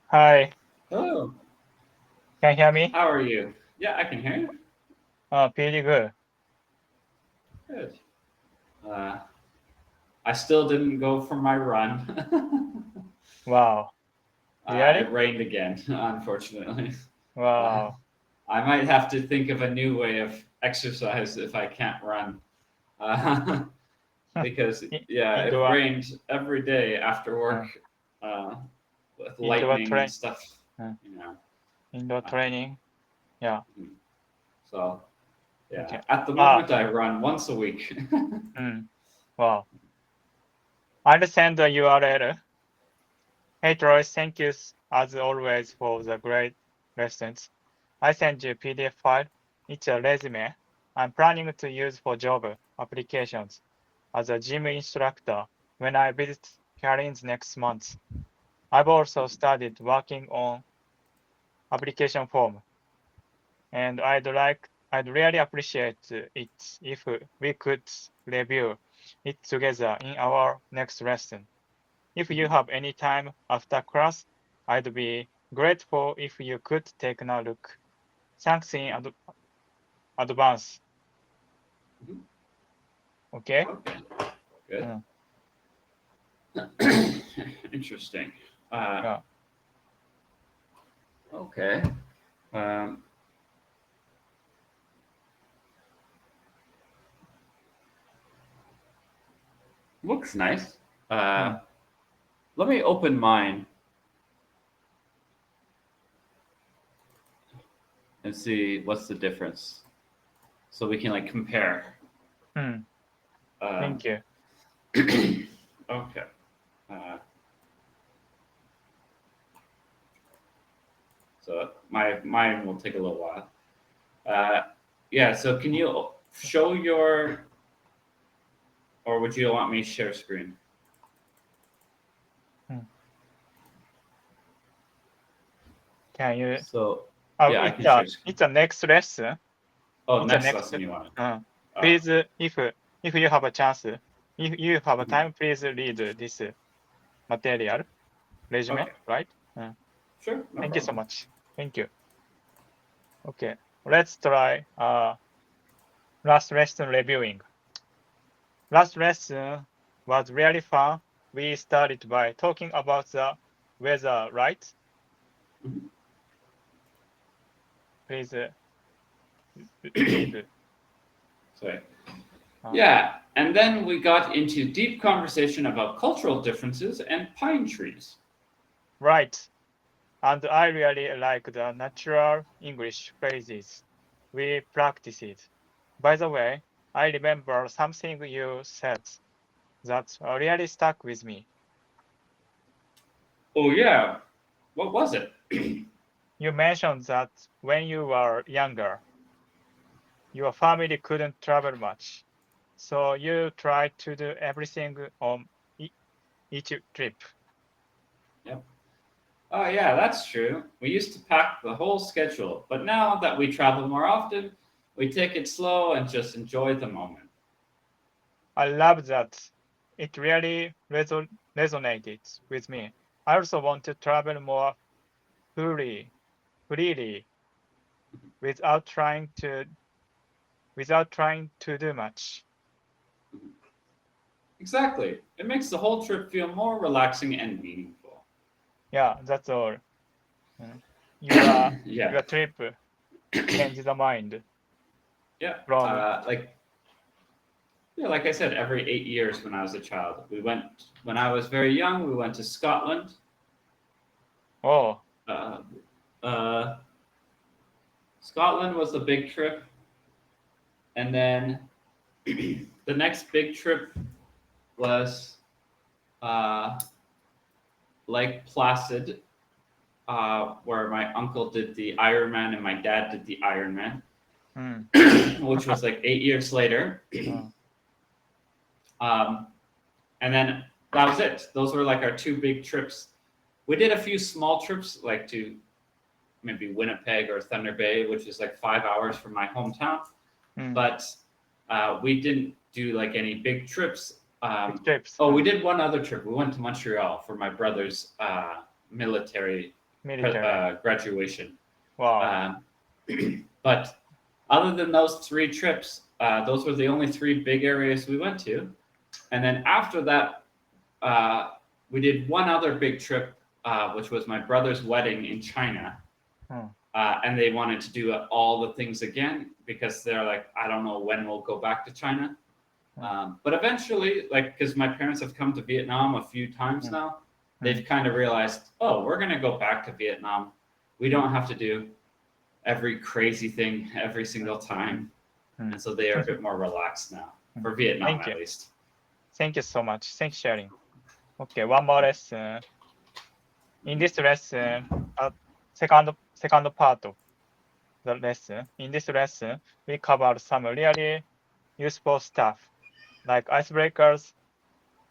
Hi, Hello, can you hear me? how are you? Yeah, I can hear you. Pretty good. Good. Uh, I still didn't go for my run. Wow. It Really? rained again, unfortunately. Uh, Wow. I might have to think of a new way of exercise if I can't run. Uh, because, yeah, it Indoor, rained every day after work uh, uh, with indoor lightning and train, stuff, uh, you know. indoor Uh, training. Yeah. so, yeah, Okay. at the Ah. moment I run once a week. Mm, wow. I understand the URL. Hey Troy, thank you as always for the great lessons. I sent you a PDF file. It's a resume I'm planning to use for job applications as a gym instructor when I visit Karin's next month. I've also started working on application form, and I'd really appreciate it if we could review it together in our next lesson. If you have any time after class, I'd be grateful if you could take a look. Thanks in advance. Okay? Okay, good. Mm, Interesting. Uh, yeah. okay. Um, looks nice. Uh, Mm, let me open mine and see what's the difference, so we can like compare. mm, Um, thank you. okay. Uh, so mine will take a little while. Uh, yeah. So can you show your, or would you want me to share screen? Mm. Can you? So Oh, yeah, I can share screen. it's a next lesson. Oh, It's a next next. lesson you want. Uh, Oh, please, if you have a chance, if you have a mhm. time, please read this material resume, Okay. right? Sure, no Thank you so problem. much. Thank you. Okay, let's try last lesson reviewing. Last lesson was really fun. We started by talking about the weather, right? Mhm. Please read. Sorry. Uh, Yeah, and then we got into deep conversation about cultural differences and pine trees. right. And I really like the natural English phrases we practiced. By the way, I remember something you said that really stuck with me. Oh yeah, what was it? You mentioned that when you were younger, your family couldn't travel much. So you tried to do everything on e- each trip. Yep. Oh yeah, that's true. We used to pack the whole schedule, but now that we travel more often, we take it slow and just enjoy the moment. I love that. It really resonated with me. I also want to travel more freely, freely without trying to do much. Exactly. It makes the whole trip feel more relaxing and meaningful. Yeah, that's all. Mm. Your Yeah. your trip changed the mind Yeah. from Yeah, like I said, every 8 years when I was a child, we went. When I was very young, we went to Scotland. oh Uh, uh, Scotland was a big trip, and then the next big trip was uh, Lake Placid, where my uncle did the Ironman and my dad did the Ironman, mm, which was like 8 years later. uh, Um, and then that was it. Those were like our two big trips. We did a few small trips, like to maybe Winnipeg or Thunder Bay, which is like 5 hours from my hometown. mm, But we didn't do like any big trips. big trips. Oh, we did one other trip. We went to Montreal for my brother's military Military. graduation. Wow. But other than those 3 trips, those were the only 3 big areas we went to. And then after that, we did one other big trip, which was my brother's wedding in China. Hmm. And they wanted to do all the things again because they're like, I don't know when we'll go back to China. But eventually, like, because my parents have come to Vietnam a few times now, they've kind of realized, oh, we're going to go back to Vietnam. We don't have to do every crazy thing every single time. And so they are a bit more relaxed now, for Vietnam Thank you. at least. Thank you so much. Thanks sharing. Okay, one more lesson. In this lesson, second part of the lesson. In this lesson, we covered some really useful stuff like icebreakers,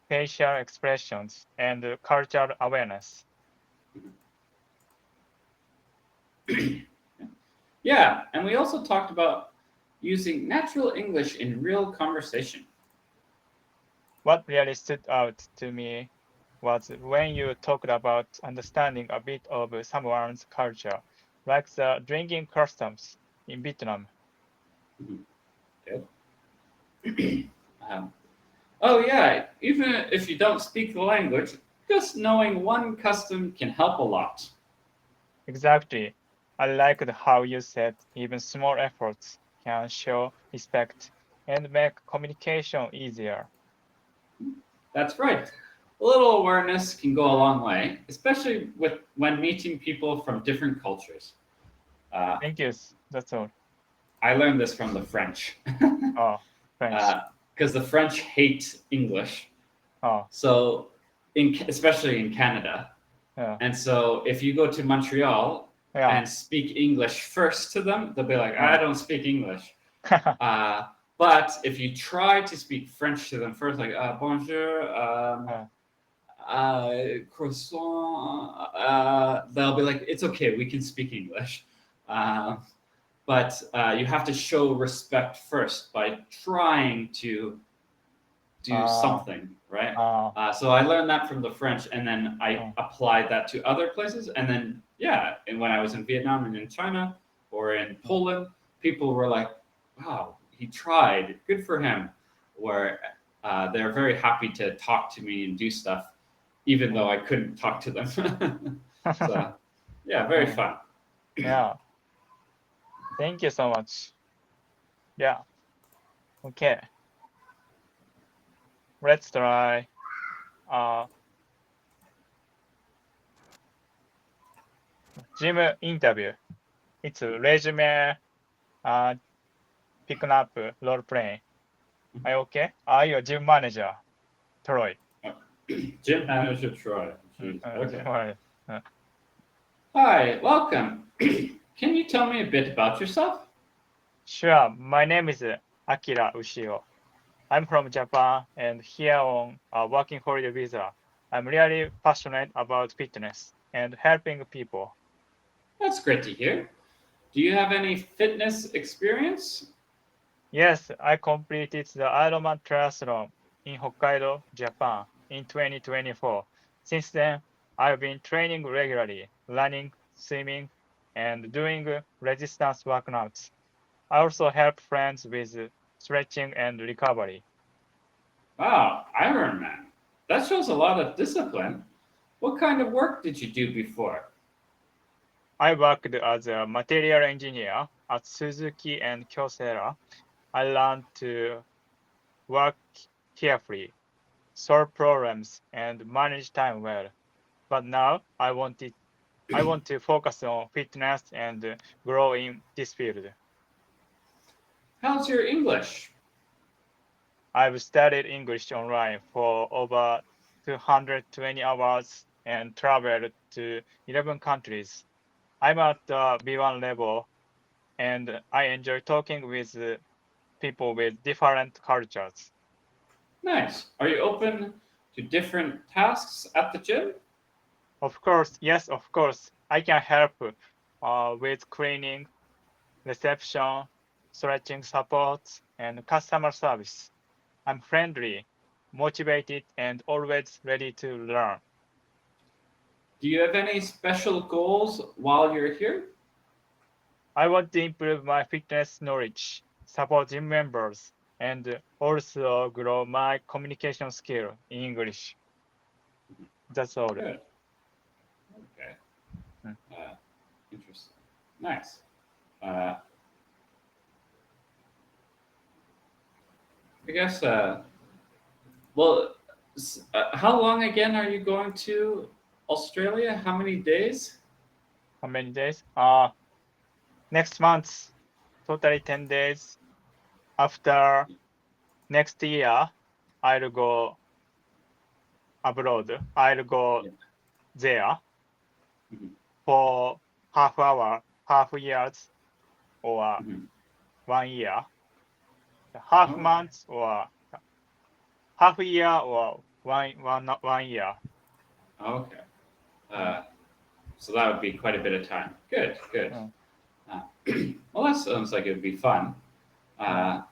facial expressions, and cultural awareness. Yeah, and we also talked about using natural English in real conversation. What really stood out to me was when you talked about understanding a bit of someone's culture, like the drinking customs in Vietnam. Good. Oh, yeah, even if you don't speak the language, just knowing one custom can help a lot. Exactly. I liked how you said even small efforts can show respect and make communication easier. That's right. A little awareness can go a long way, especially when meeting people from different cultures. Uh, Thank you. That's all. I learned this from the French, Oh, French. because the French hate English. Oh, So, especially in Canada, yeah. and so if you go to Montreal Yeah. and speak English first to them, they'll be like, I don't speak English. But if you try to speak French to them first, like bonjour, croissant, they'll be like, it's okay, we can speak English. But you have to show respect first by trying to do something, right? So I learned that from the French, and then I applied that to other places. And then, yeah, and when I was in Vietnam and in China or in Poland, people were like, wow, he tried, good for him. Where they're very happy to talk to me and do stuff, even though I couldn't talk to them. So, yeah, very fun. Yeah. Thank you so much. Yeah. Okay. Let's try gym interview. It's a resume picking up role playing. Are you okay? Are you a gym manager, Troy? Gym manager Troy. Jeez. Okay. Hi, welcome. Can you tell me a bit about yourself? Sure. My name is Akira Ushio. I'm from Japan and here on a working holiday visa. I'm really passionate about fitness and helping people. That's great to hear. Do you have any fitness experience? Yes, I completed the Ironman triathlon in Hokkaido, Japan in 2024. Since then, I've been training regularly, running, swimming, and doing resistance workouts. I also help friends with stretching and recovery. Wow, Ironman. That shows a lot of discipline. What kind of work did you do before? I worked as a material engineer at Suzuki and Kyocera. I learned to work carefully, solve problems, and manage time well. But now I want to focus on fitness and grow in this field. How's your English? I've studied English online for over 220 hours and traveled to 11 countries. I'm at the B1 level and I enjoy talking with people with different cultures. Nice. Are you open to different tasks at the gym? Of course, yes, of course, I can help with cleaning, reception, stretching support, and customer service. I'm friendly, motivated, and always ready to learn. Do you have any special goals while you're here? I want to improve my fitness knowledge, support gym members, and also grow my communication skill in English. That's all. Good. Okay. Mm. Interesting. Nice. Uh, I guess. Well, how long again are you going to Australia? How many days? How many days? Next month, totally 10 days. After next year, I'll go abroad. I'll go Yeah. there Mhm. for half hour, half years, or Mhm. 1 year, half Okay. month, or half year, or one year. Okay. Mm, Uh, so that would be quite a bit of time. Good. Good. mm, Uh, well, that sounds like it would be fun. mm.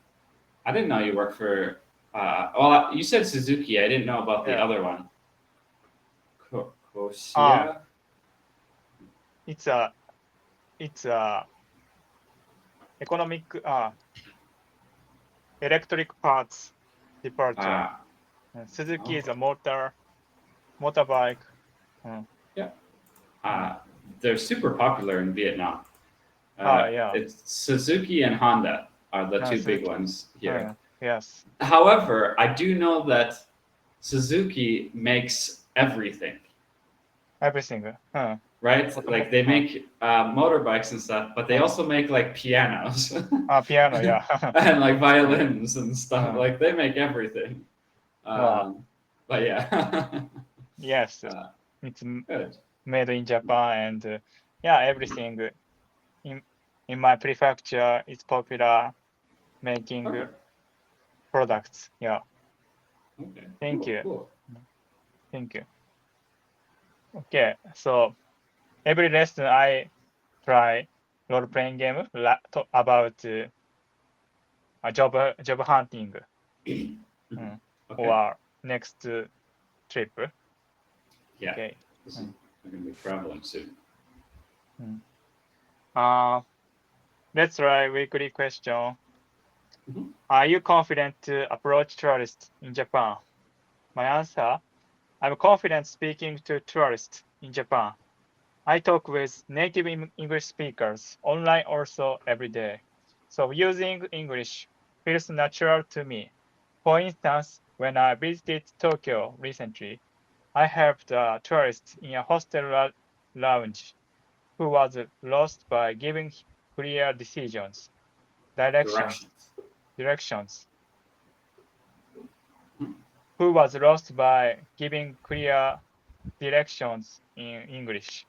I didn't know you worked for. Well, you said Suzuki. I didn't know about the Yeah. other one. Ah, Kosia. it's a economic electric parts department. Uh, Suzuki is okay. a motorbike. Mm. Yeah. Mm. They're super popular in Vietnam. Yeah. It's Suzuki and Honda are the two big Suzuki. ones here. Yes. However, I do know that Suzuki makes everything, Everything. right? Like they make motorbikes and stuff, but they uh, also make like pianos piano. Yeah. and like violins and stuff. Uh, Like they make everything. well, But yeah, yes. uh, It's good. made in Japan, and yeah, everything in in my prefecture is popular making Perfect. products. Yeah. Okay. Thank Cool. you. Cool. Thank you. Okay. So every lesson I try role playing game about a job hunting Mhm. mm, Okay. or next trip. Yeah. Okay. This is Mm, we're gonna be traveling soon. mm. Uh, let's try weekly question. Mhm. Are you confident to approach tourists in Japan? My answer: I'm confident speaking to tourists in Japan. I talk with native English speakers online also every day. So using English feels natural to me. For instance, when I visited Tokyo recently, I helped a tourist in a hostel lounge who was lost by giving clear directions, Directions. directions, Mhm. who was lost by giving clear directions in English.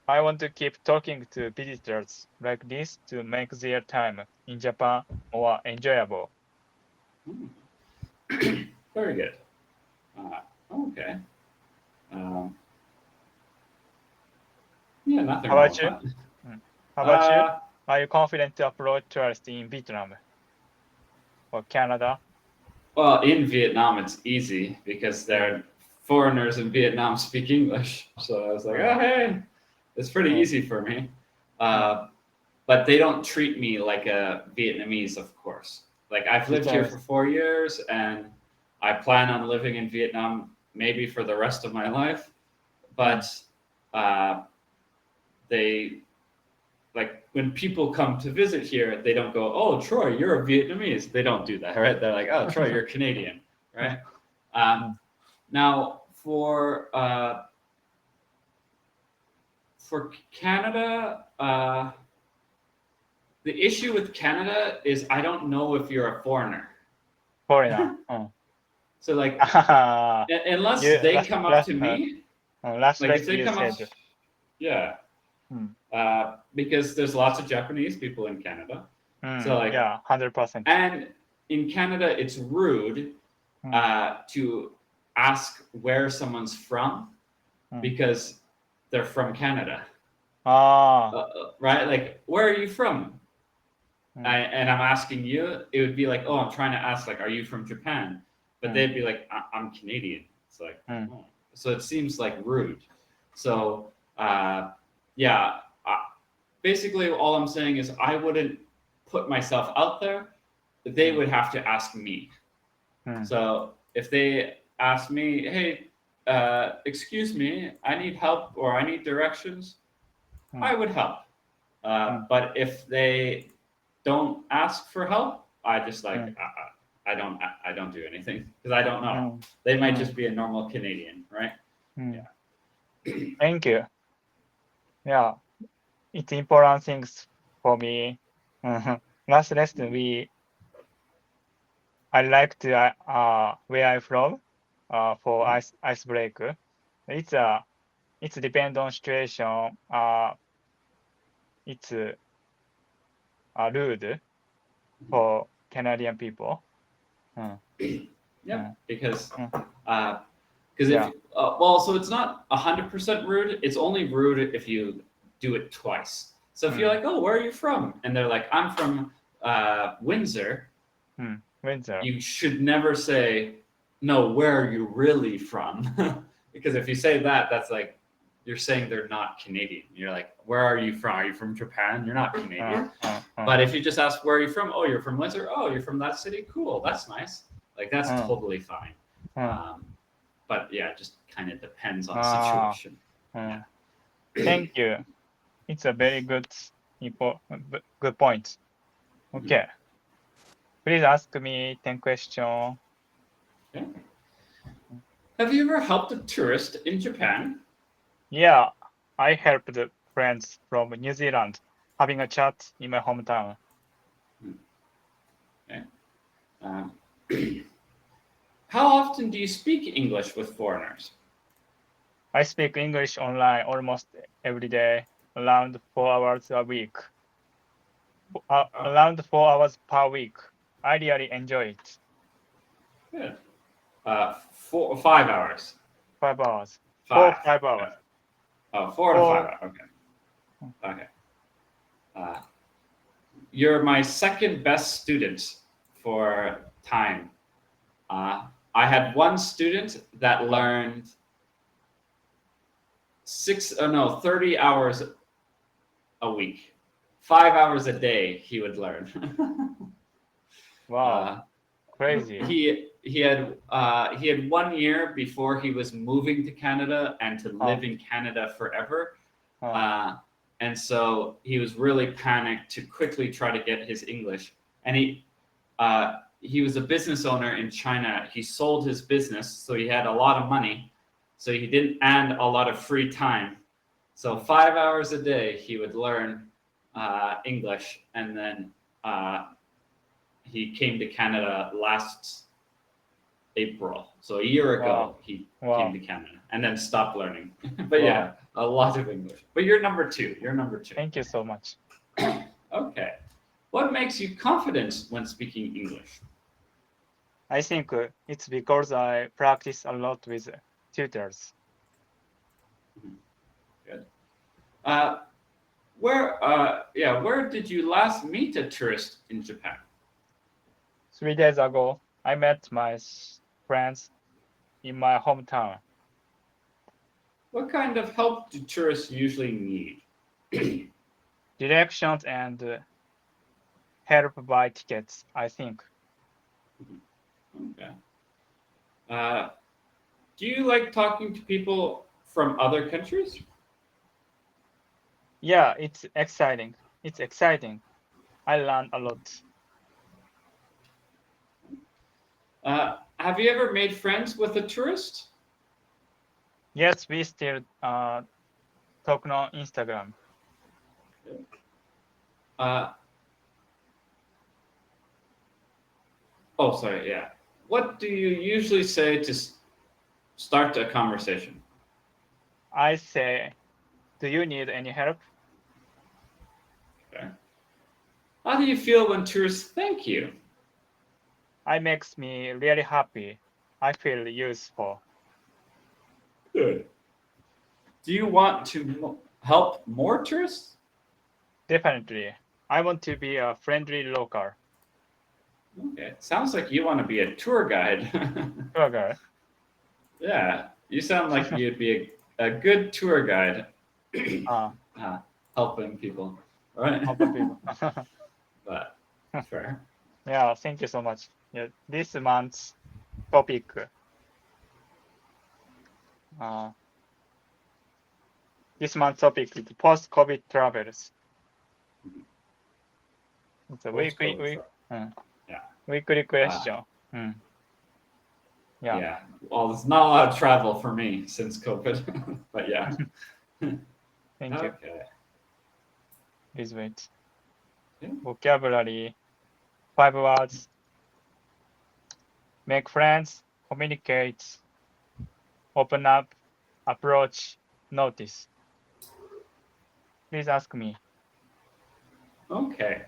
I want to keep talking to visitors like this to make their time in Japan more enjoyable. Very good. Okay. Um, yeah, nothing How wrong about with you? that. Mm. How about you? Uh, Are you confident to approach tourists in Vietnam or Canada? well, in Vietnam, it's easy because Yeah. they're foreigners in Vietnam speak English. So I was like, Uh, oh, hey, it's pretty uh, easy for me. uh, But they don't treat me like a Vietnamese, of course. Like I've lived here for Vietnamese. 4 years and I plan on living in Vietnam maybe for the rest of my life. But Mm. uh, they like when people come to visit here, they don't go, "Oh, Troy, you're a Vietnamese." They don't do that, right? They're like, "Oh, Troy, you're Canadian," right? Um, Mm. now, for Canada, the issue with Canada is I don't know if you're a foreigner. Foreigner. So, like, Ah, unless you they come up to me, last like if lesson they you come up, said. yeah, Mm. because there's lots of Japanese people in Canada. So, like, Yeah, 100%. and in Canada, it's rude Mm. to ask where someone's from Mm. because they're from Canada, Ah, right? Like, where are you from? mm. And I'm asking you, it would be like, oh, I'm trying to ask, like, are you from Japan? But Mm. they'd be like, I'm Canadian. It's like, Mm. oh. So it seems like rude. So yeah, basically all I'm saying is I wouldn't put myself out there. They would have to ask me. So if they ask me, hey, excuse me, I need help or I need directions, I would help. But if they don't ask for help, I just like I don't do anything because I don't know. They might just be a normal Canadian, right? Yeah. Thank you. Yeah, it's important things for me. Last lesson I like to where I'm from for icebreaker. It's depend on situation. It's rude for Canadian people. Yeah, because Yeah. if well, so it's not 100% rude. It's only rude if you do it twice. So if you're like, oh, where are you from? And they're like, I'm from Windsor. Windsor. You should never say, no, where are you really from? Because if you say that, that's like you're saying they're not Canadian. You're like, where are you from? Are you from Japan? You're not Canadian. But if you just ask, where are you from? Oh, you're from Windsor. Oh, you're from that city. Cool. That's nice. Like that's totally fine. But yeah, it just kind of depends on the situation. Yeah. Thank you. It's a very good point. Okay. Please ask me 10 questions. Okay. Have you ever helped a tourist in Japan? Yeah, I helped friends from New Zealand having a chat in my hometown. Okay. How often do you speak English with foreigners? I speak English online almost every day, around 4 hours a week. Around 4 hours per week. I really enjoy it. Good. 5 hours. 5 hours. 5. 5 hours. Oh, 4 to 5 hours. Okay. Okay. You're my second best student for time. I had one student that learned 30 hours a week. 5 hours a day he would learn. Wow. Crazy. He had 1 year before he was moving to Canada and to live in Canada forever. And so he was really panicked to quickly try to get his English. And he was a business owner in China. He sold his business, so he had a lot of money. So he didn't and a lot of free time. So 5 hours a day he would learn English, and then he came to Canada last April. So a year ago he came to Canada and then stopped learning. But yeah, a lot of English. But you're number 2. You're number 2. Thank you so much. Okay. What makes you confident when speaking English? I think it's because I practice a lot with tutors. Good. Where did you last meet a tourist in Japan? 3 days ago, I met my friends in my hometown. What kind of help do tourists usually need? Directions and help buy tickets, I think. Okay. Do you like talking to people from other countries? Yeah, it's exciting. I learned a lot. Have you ever made friends with a tourist? Yes, we still talk on Instagram. Sorry, yeah. What do you usually say to start a conversation? I say, do you need any help? Okay. How do you feel when tourists thank you? It makes me really happy. I feel useful. Good. Do you want to help more tourists? Definitely. I want to be a friendly local. Okay. Sounds like you want to be a tour guide. Tour guide. Yeah. You sound like you'd be a good tour guide, Uh, helping people, right? helping people. But fair. Yeah, thank you so much. Yeah, this month's topic. Uh, this month's topic is post-COVID travels. It's a Post-COVID. Yeah. weekly question. Yeah. Yeah. Well, there's not a lot of travel for me since COVID, but yeah. Thank you. Okay. Please wait. Okay. Vocabulary, 5 words. Make friends, communicate, open up, approach, notice. Please ask me. Okay.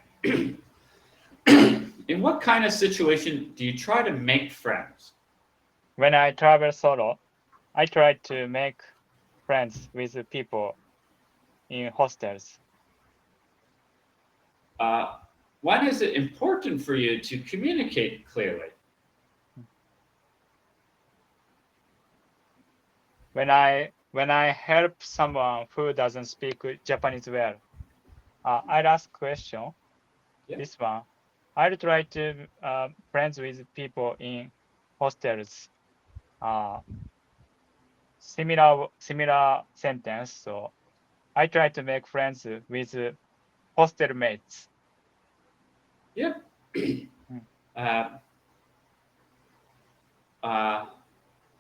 In what kind of situation do you try to make friends? When I travel solo, I try to make friends with people in hostels. When is it important for you to communicate clearly? When I help someone who doesn't speak Japanese well, I'll ask question. Yeah. This one, I'll try to friends with people in hostels. Similar sentence. So I try to make friends with hostel mates. Yep.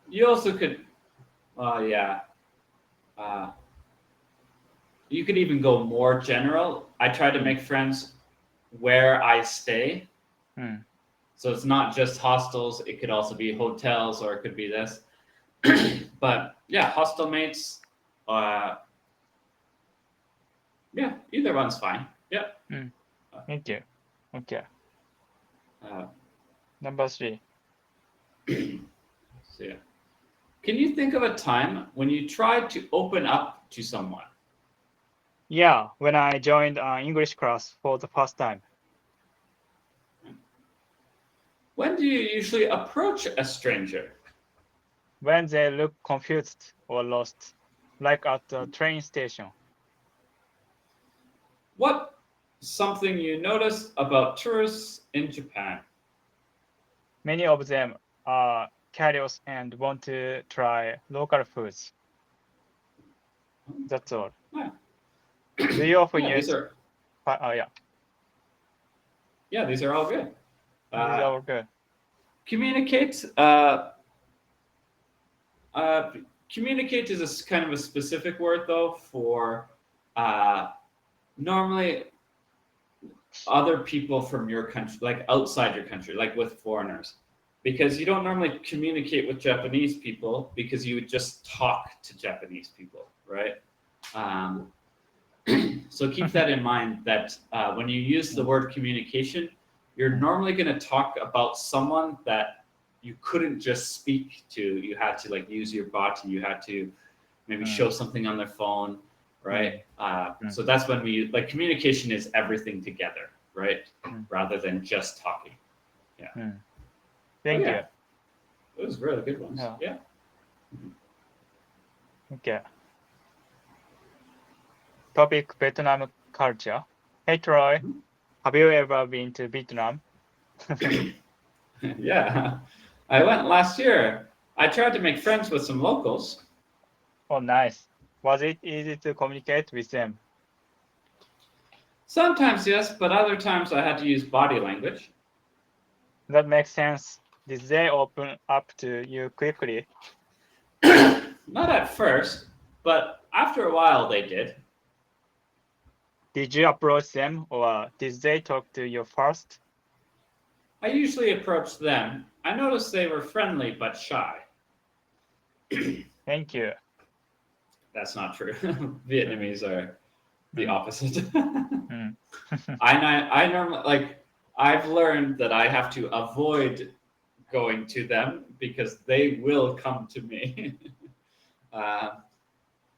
You also could, yeah. You could even go more general. I try to make friends where I stay. So it's not just hostels, it could also be hotels or it could be this. But yeah, hostel mates, yeah, either one's fine. Yeah. Thank you. Okay. Uh, Number 3. so yeah. Can you think of a time when you tried to open up to someone? Yeah, when I joined English class for the first time. When do you usually approach a stranger? When they look confused or lost, like at the train station. What something you notice about tourists in Japan? Many of them are curious and want to try local foods. That's all. Yeah. Do you often Yeah, use? these are Yeah, yeah, these are all good. these are all good. Communicate. Communicate is kind of a specific word though for normally other people from your country, like outside your country, like with foreigners, because you don't normally communicate with Japanese people because you would just talk to Japanese people, right? So keep that in mind that when you use the word communication, you're normally going to talk about someone that you couldn't just speak to. You had to like use your body. You had to maybe show something on their phone, right? So that's when we like communication is everything together, right? Rather than just talking. Yeah. Thank you. Those really good ones. Yeah. Okay. Topic: Vietnam culture. Hey Troy, have you ever been to Vietnam? Yeah, I went last year. I tried to make friends with some locals. Oh, nice. Was it easy to communicate with them? Sometimes yes, but other times I had to use body language. That makes sense. Did they open up to you quickly? Not at first, but after a while they did. Did you approach them or did they talk to you first? I usually approached them. I noticed they were friendly but shy. Thank you. That's not true. Vietnamese are the opposite. Mm. I normally like I've learned that I have to avoid going to them because they will come to me.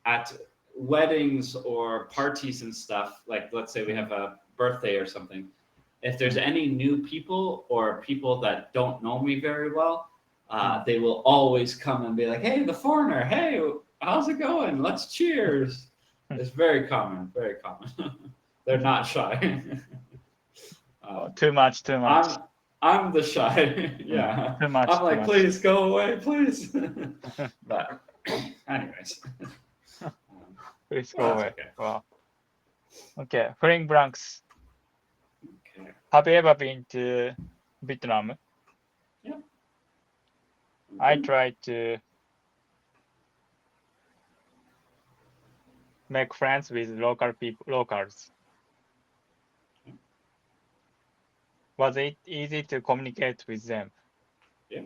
At weddings or parties and stuff, like let's say we have a birthday or something, if there's any new people or people that don't know me very well, they will always come and be like, hey, the foreigner, hey, how's it going? Let's cheers. It's very common. Very common. They're not shy. Too much. I'm the shy. Yeah. Too much. I'm like, please go away, please. But anyways. Please Well, go that's away. okay. Wow. Okay, filling blanks. Okay. Have you ever been to Vietnam? Yep. I tried to make friends with locals. Was it easy to communicate with them? Yeah.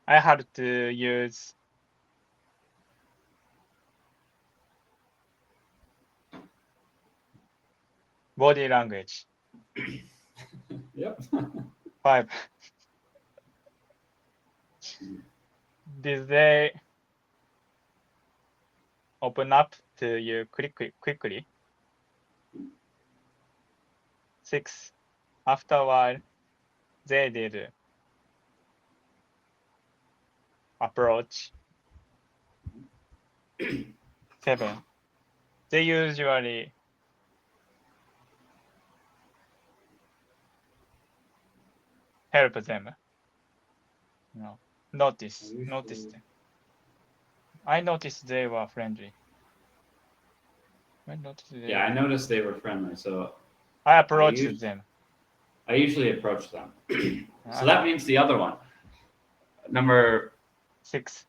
I had to use body language. Yep. 5. Did they open up to you quickly? 6. After a while, they did approach. 7. They usually help them. No. Notice them. I noticed they were friendly. I noticed Yeah, I noticed they were friendly, so I approached them. I usually approach them. So that means the other one. Number 6.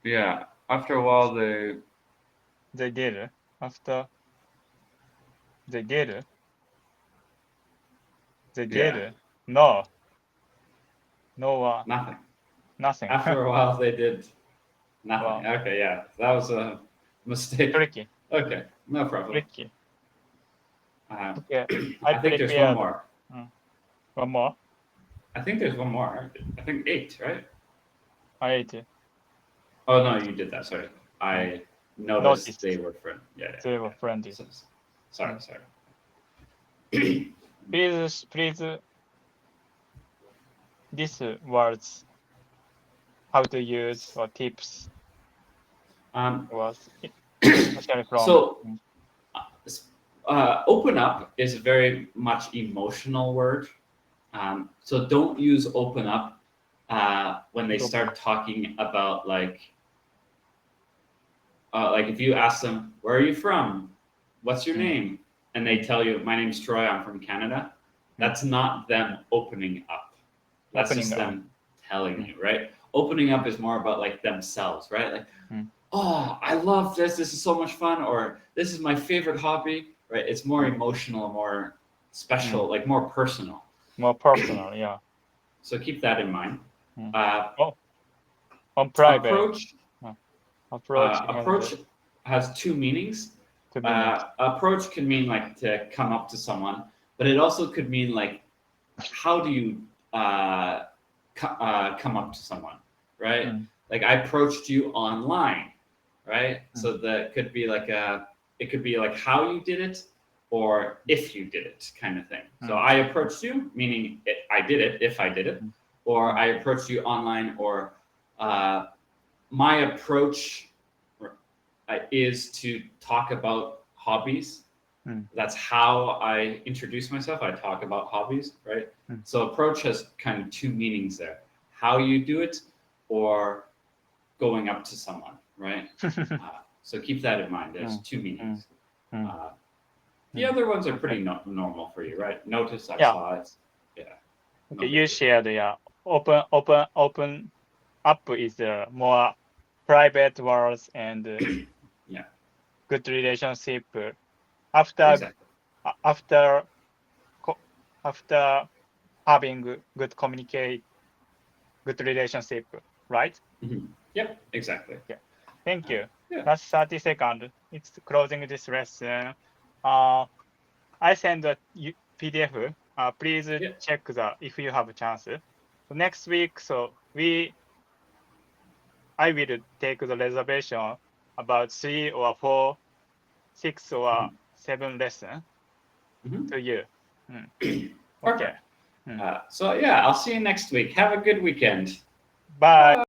Yeah. After a while, They did. After they did. They did. Yeah. No. Nothing. Nothing. After a while, they did nothing. Wow. Okay, yeah, that was a mistake. Tricky. Okay, no problem. Tricky. Uh, Okay. I think there's one more. One more? I think there's one more. I think 8, right? I ate. Oh no, you did that. Sorry, I noticed they were friendly. Yeah, They were friendly. Sorry. Please, these words, how to use or tips was especially from. So, open up is a very much emotional word. So don't use open up when they start talking about like if you ask them, where are you from? What's your name? And they tell you, my name's Troy, I'm from Canada. That's not them opening up. That's just them telling you, right? Opening up is more about like themselves, right? Like, oh, I love this. This is so much fun. Or this is my favorite hobby, right? It's more emotional, more special, like more personal. More personal, yeah. So keep that in mind. On private. Approach has 2 meanings. Approach can mean like to come up to someone, but it also could mean like, how do you come up to someone, right? Like I approached you online, right? So that could be like it could be like how you did it or if you did it kind of thing. So I approached you, meaning I did it, if I did it, or I approached you online, or my approach is to talk about hobbies. That's how I introduce myself. I talk about hobbies, right? So approach has kind of 2 meanings there. How you do it or going up to someone, right? So keep that in mind. There's 2 meanings. The other ones are pretty normal for you, right? Notice I saw it. Yeah. Okay, you shared, open up is more private words and good relationship after having good relationship, right? Yep, exactly. Okay. Thank you. Yeah. Last 30 seconds. It's closing this lesson. I send a PDF. Please check if you have a chance. So next week, I will take the reservation about 3 or 4, 6 or 7 lessons to you. Okay. So yeah, I'll see you next week. Have a good weekend. Bye.